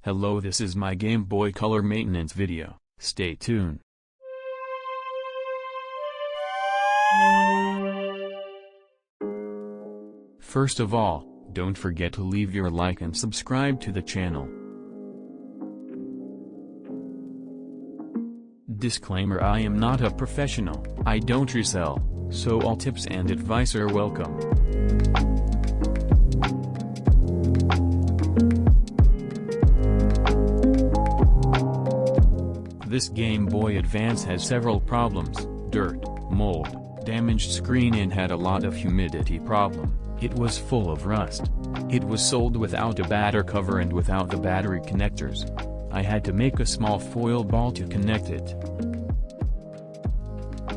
Hello, this is my Game Boy Color maintenance video. Stay tuned. First of all, don't forget to leave your like and subscribe to the channel. Disclaimer: I am not a professional, I don't resell, so all tips and advice are welcome. This Game Boy Advance has several problems: dirt, mold, damaged screen, and had a lot of humidity problem. It was full of rust. It was sold without a batter cover and without the battery connectors. I had to make a small foil ball to connect it.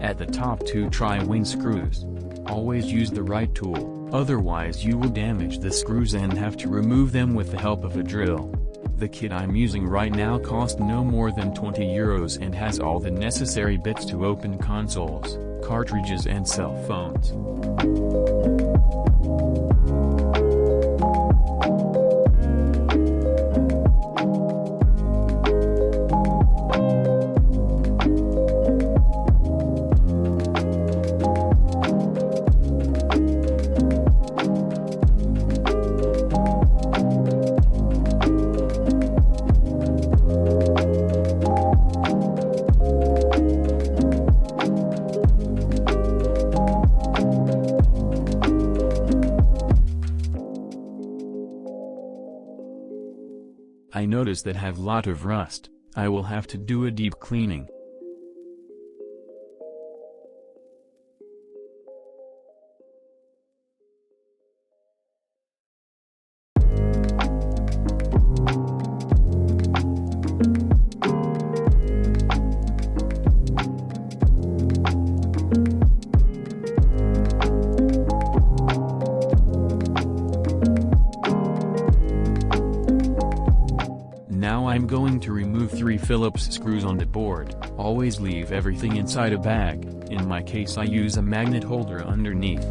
At the top, 2 tri-wing screws. Always use the right tool, otherwise you will damage the screws and have to remove them with the help of a drill. The kit I'm using right now cost no more than €20 and has all the necessary bits to open consoles, cartridges and cell phones. I notice that have lot of rust. I will have to do a deep cleaning. Now I'm going to remove 3 Phillips screws on the board. Always leave everything inside a bag. In my case, I use a magnet holder underneath.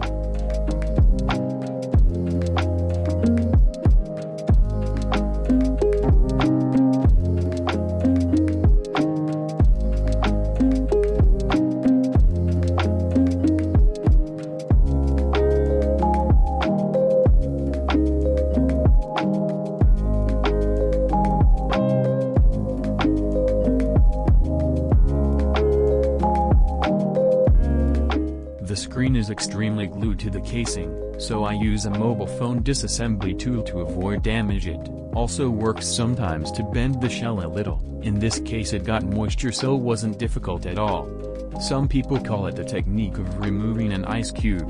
The screen is extremely glued to the casing, so I use a mobile phone disassembly tool to avoid damage. It also works sometimes to bend the shell a little. In this case it got moisture, so wasn't difficult at all. Some people call it the technique of removing an ice cube.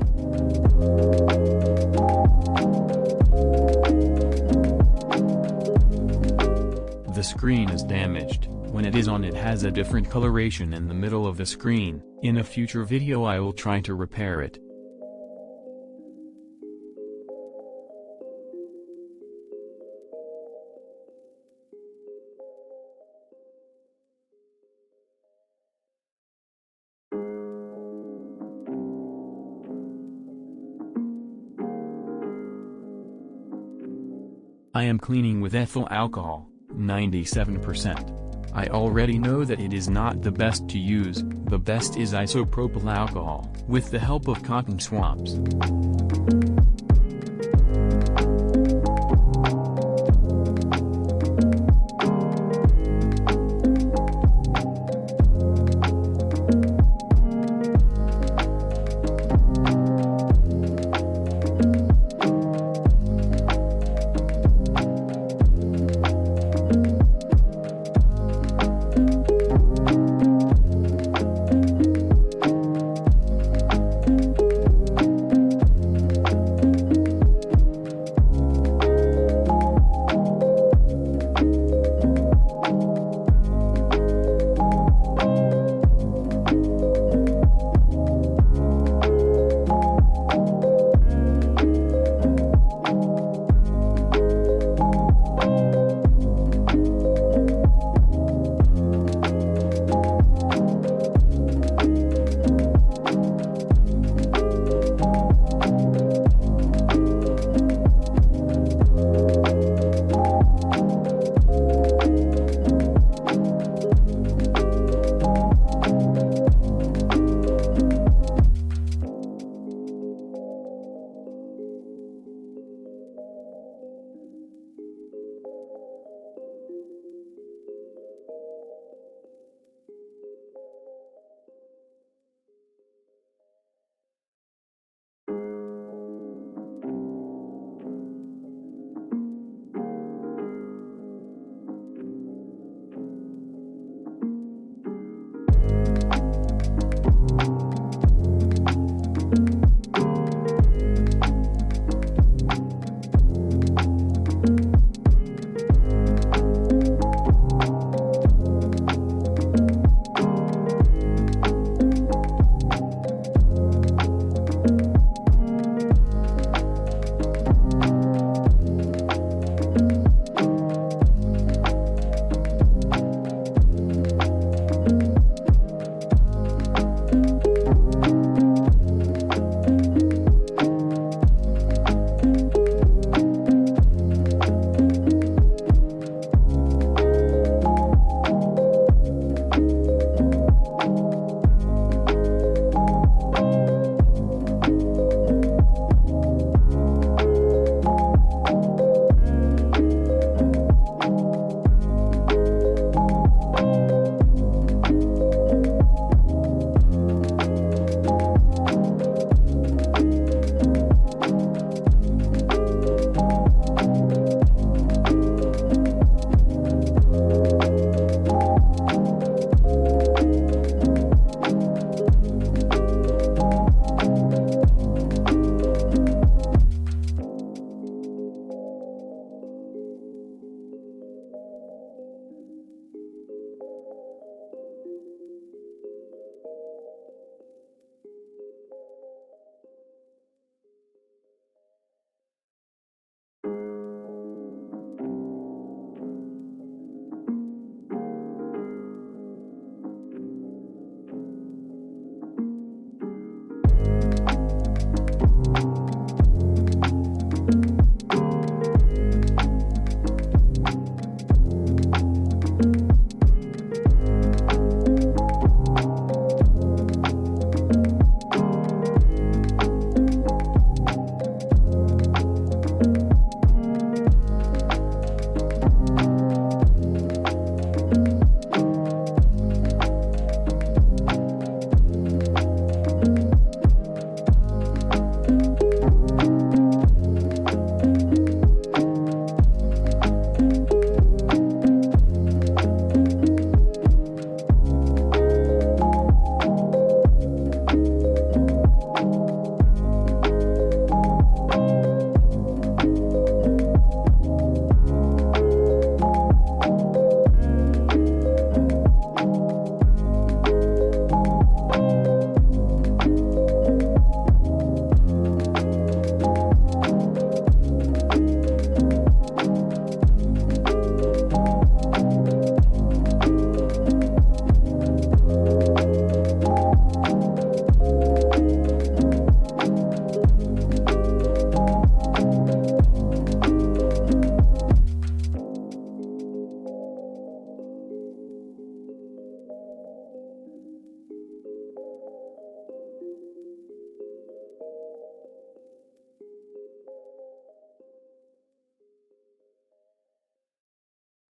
The screen is damaged. When it is on, it has a different coloration in the middle of the screen. In a future video I will try to repair it. I am cleaning with ethyl alcohol, 97%. I already know that it is not the best to use. The best is isopropyl alcohol, with the help of cotton swabs.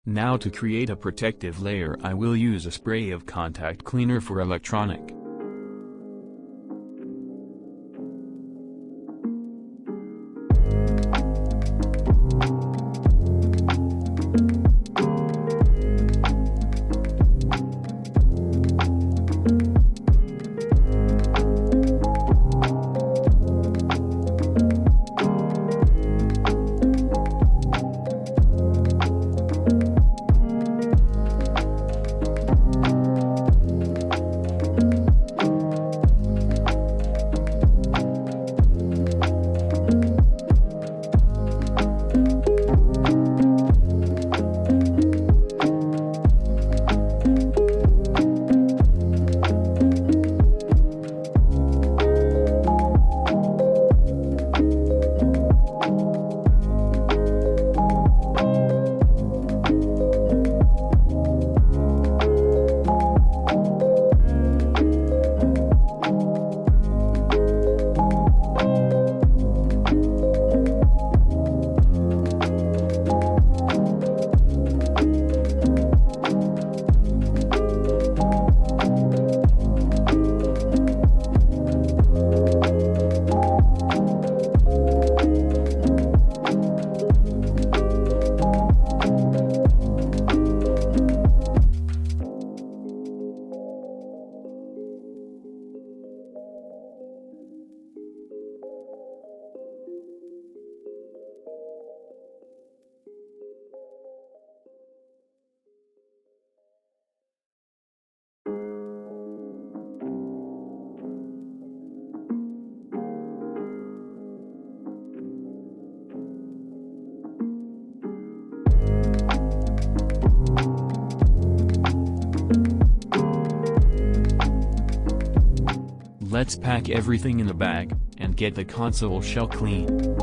Now to create a protective layer I will use a spray of contact cleaner for electronic. Let's pack everything in a bag, and get the console shell clean.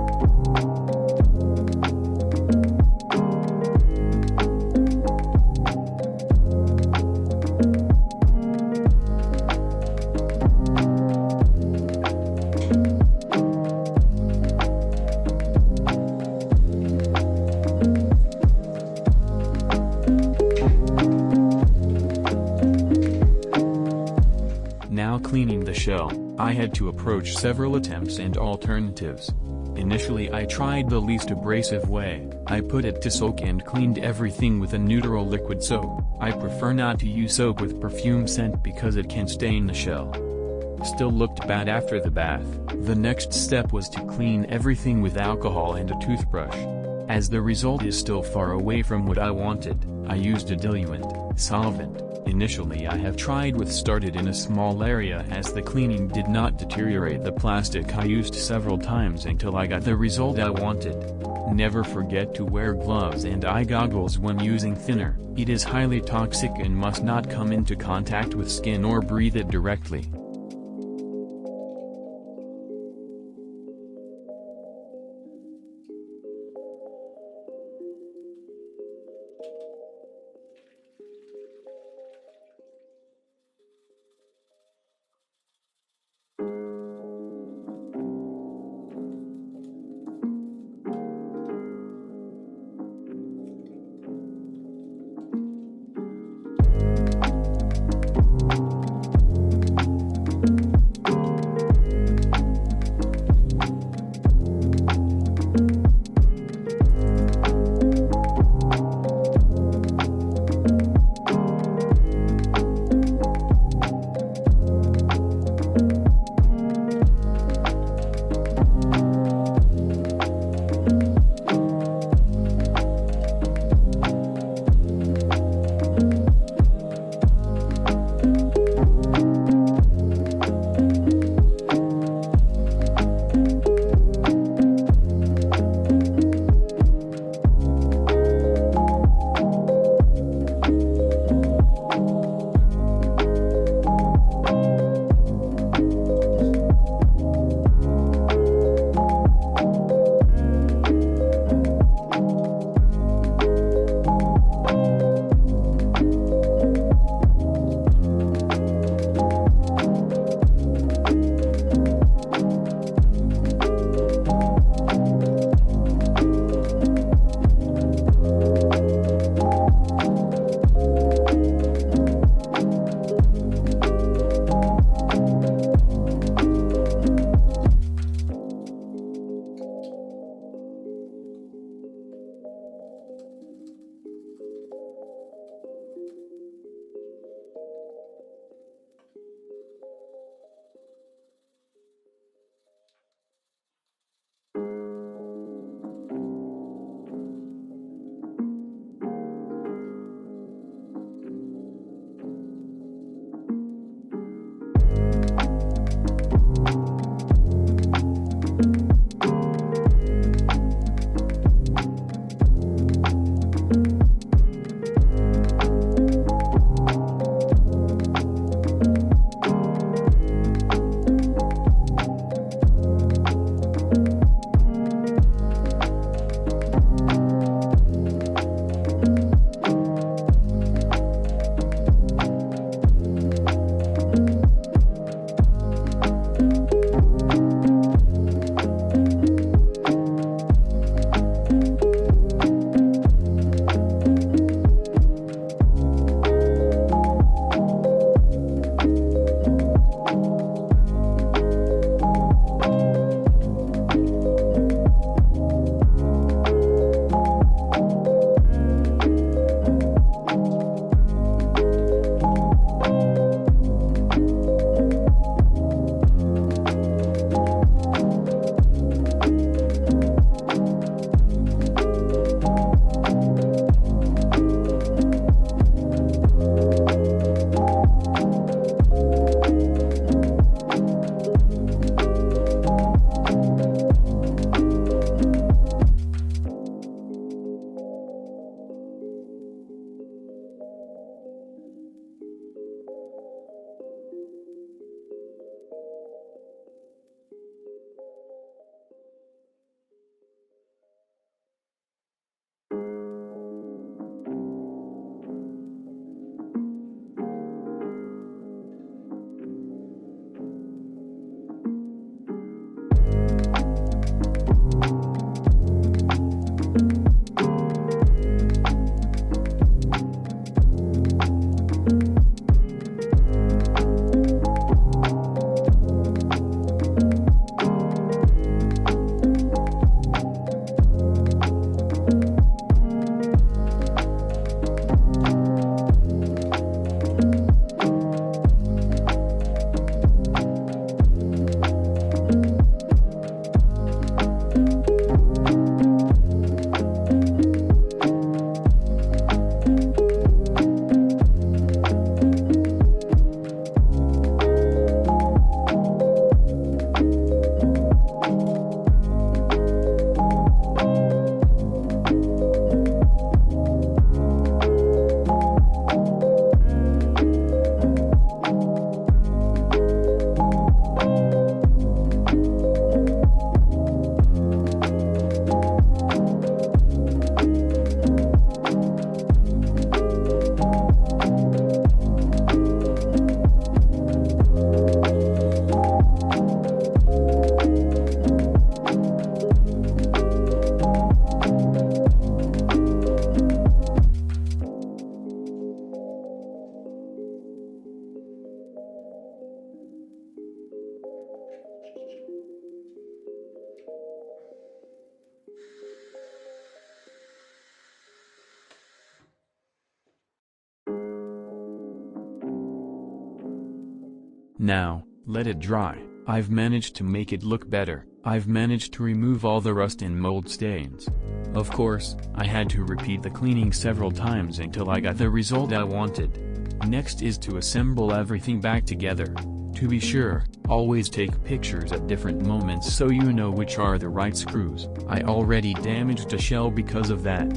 Now cleaning the shell, I had to approach several attempts and alternatives. Initially I tried the least abrasive way. I put it to soak and cleaned everything with a neutral liquid soap. I prefer not to use soap with perfume scent because it can stain the shell. Still looked bad after the bath. The next step was to clean everything with alcohol and a toothbrush. As the result is still far away from what I wanted, I used a diluent solvent. Initially I have tried with started in a small area as the cleaning did not deteriorate the plastic. I used several times until I got the result I wanted. Never forget to wear gloves and eye goggles when using thinner. It is highly toxic and must not come into contact with skin or breathe it directly. Now, let it dry. I've managed to make it look better. I've managed to remove all the rust and mold stains. Of course, I had to repeat the cleaning several times until I got the result I wanted. Next is to assemble everything back together. To be sure, always take pictures at different moments so you know which are the right screws. I already damaged a shell because of that.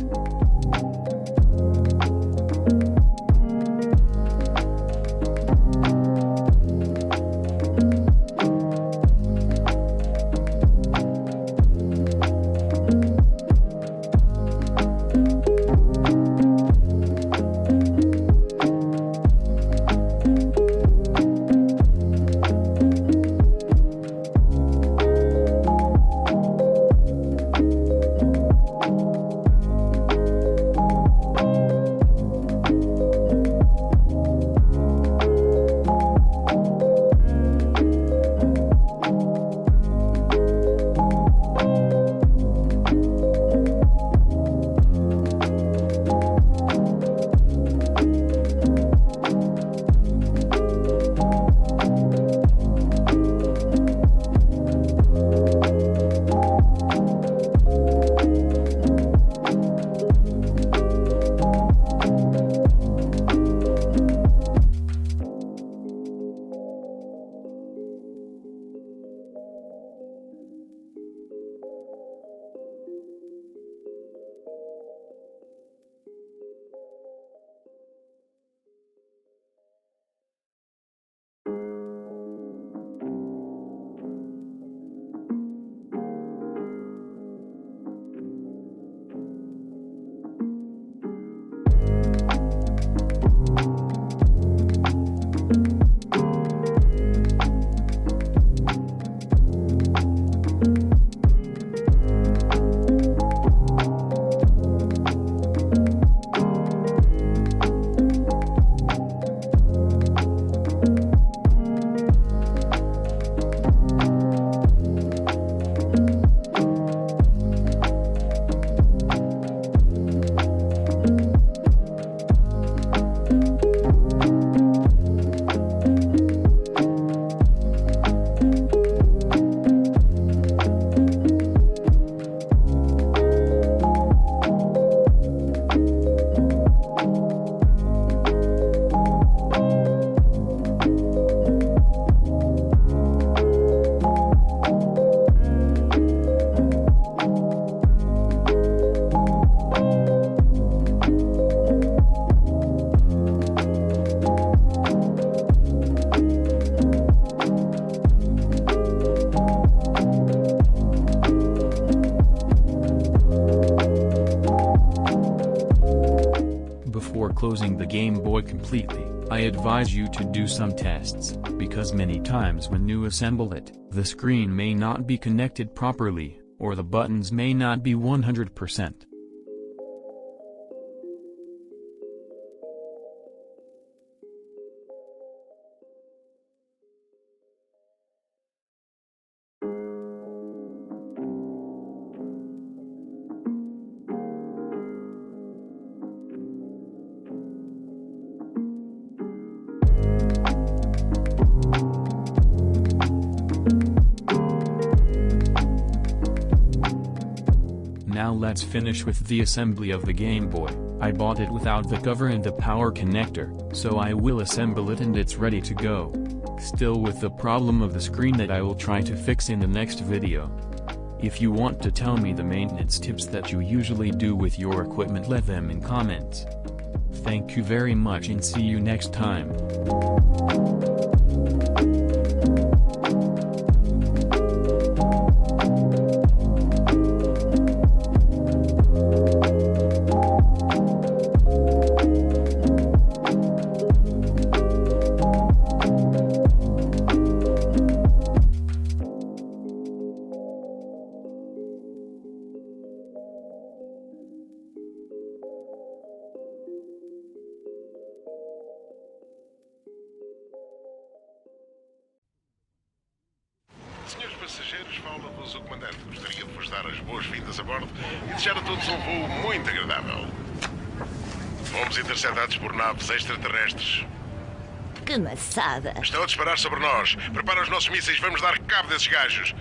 Closing the Game Boy completely, I advise you to do some tests, because many times when you assemble it, the screen may not be connected properly, or the buttons may not be 100%. Now let's finish with the assembly of the Game Boy. I bought it without the cover and the power connector, so I will assemble it and it's ready to go. Still with the problem of the screen that I will try to fix in the next video. If you want to tell me the maintenance tips that you usually do with your equipment, let them in comments. Thank you very much and see you next time. Senhores passageiros, fala-vos o comandante. Gostaria de vos dar as boas-vindas a bordo e desejar a todos um voo muito agradável. Fomos interceptados por naves extraterrestres. Que maçada. Estão a disparar sobre nós. Prepara os nossos mísseis, vamos dar cabo desses gajos.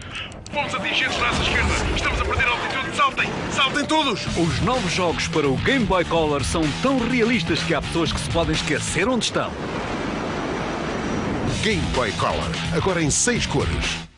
Fomos atingidos na nossa esquerda. Estamos a perder altitude. Saltem! Saltem todos! Os novos jogos para o Game Boy Color são tão realistas que há pessoas que se podem esquecer onde estão. Game Boy Color, agora em 6 cores.